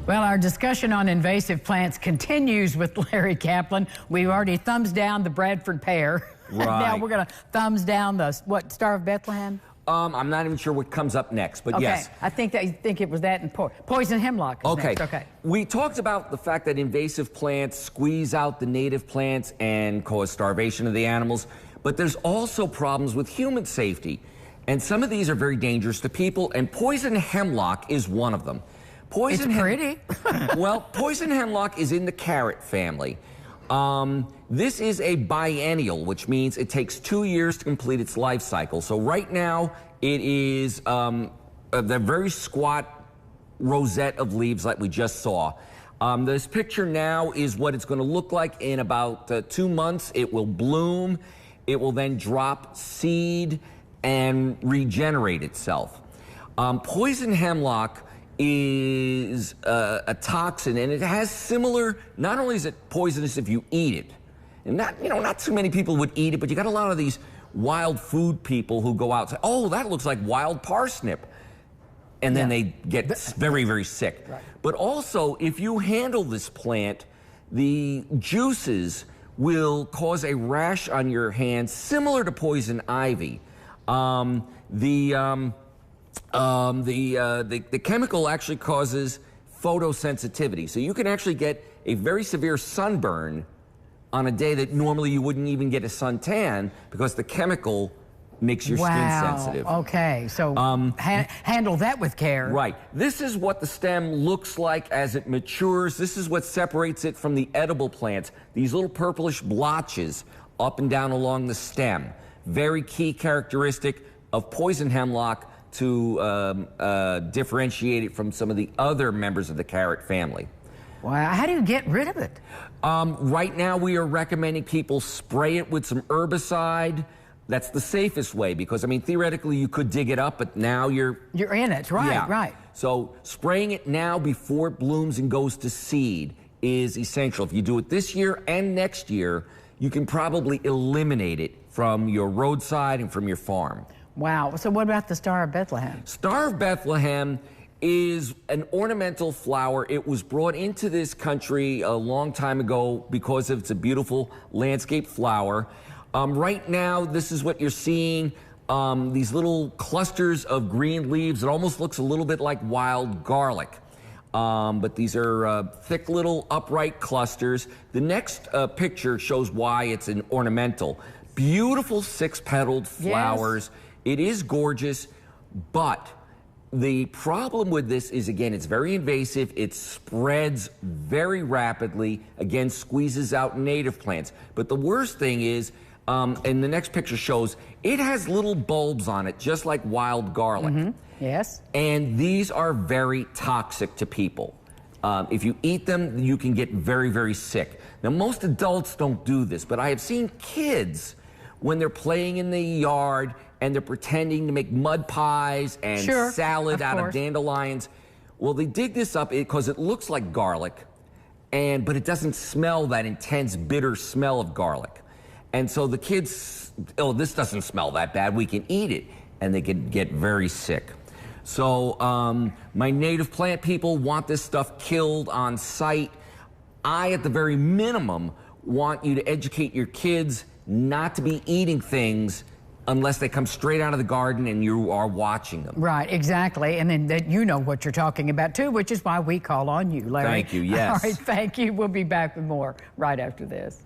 Well, our discussion on invasive plants continues with Larry Caplan. We've already thumbs down the Bradford pear. Right. Now we're going to thumbs down the, what, Star of Bethlehem? I'm not even sure what comes up next, but okay. yes. I think it was that and poison hemlock is next. Okay. We talked about the fact that invasive plants squeeze out the native plants and cause starvation of the animals, but there's also problems with human safety. And some of these are very dangerous to people, and poison hemlock is one of them. It's pretty. Well, poison hemlock is in the carrot family. This is a biennial, which means it takes 2 years to complete its life cycle. So right now, it is the very squat rosette of leaves like we just saw. This picture now is what it's going to look like in about 2 months. It will bloom. It will then drop seed and regenerate itself. Poison hemlock is a toxin, and it has similar, not only is it poisonous if you eat it, and not too many people would eat it, but you got a lot of these wild food people who go out and say, oh, that looks like wild parsnip. And then they get very, very sick. Right. But also, if you handle this plant, the juices will cause a rash on your hands similar to poison ivy. The chemical actually causes photosensitivity. So you can actually get a very severe sunburn on a day that normally you wouldn't even get a suntan because the chemical makes your skin sensitive. Okay, so handle that with care. Right. This is what the stem looks like as it matures. This is what separates it from the edible plants. These little purplish blotches up and down along the stem. Very key characteristic of poison hemlock to differentiate it from some of the other members of the carrot family. Wow, how do you get rid of it? Right now we are recommending people spray it with some herbicide. That's the safest way because, I mean, theoretically you could dig it up, but now you're in it, right, yeah. Right. So spraying it now before it blooms and goes to seed is essential. If you do it this year and next year, you can probably eliminate it from your roadside and from your farm. Wow. So what about the Star of Bethlehem? Star of Bethlehem is an ornamental flower. It was brought into this country a long time ago because it's a beautiful landscape flower. Right now, this is what you're seeing, these little clusters of green leaves. It almost looks a little bit like wild garlic. But these are thick little upright clusters. The next picture shows why it's an ornamental. Beautiful six-petaled flowers. Yes. It is gorgeous, but the problem with this is, again, it's very invasive. It spreads very rapidly, again, squeezes out native plants. But the worst thing is, and the next picture shows, it has little bulbs on it, just like wild garlic. Mm-hmm. Yes. And these are very toxic to people. If you eat them, you can get very, very sick. Now, most adults don't do this, but I have seen kids, when they're playing in the yard and they're pretending to make mud pies and salad out of dandelions. Well, they dig this up because it looks like garlic, but it doesn't smell that intense, bitter smell of garlic. And so the kids, oh, this doesn't smell that bad, we can eat it. And they can get very sick. So my native plant people want this stuff killed on site. I, at the very minimum, want you to educate your kids not to be eating things unless they come straight out of the garden and you are watching them. Right, exactly. And then that you know what you're talking about, too, which is why we call on you, Larry. Thank you, yes. All right, thank you. We'll be back with more right after this.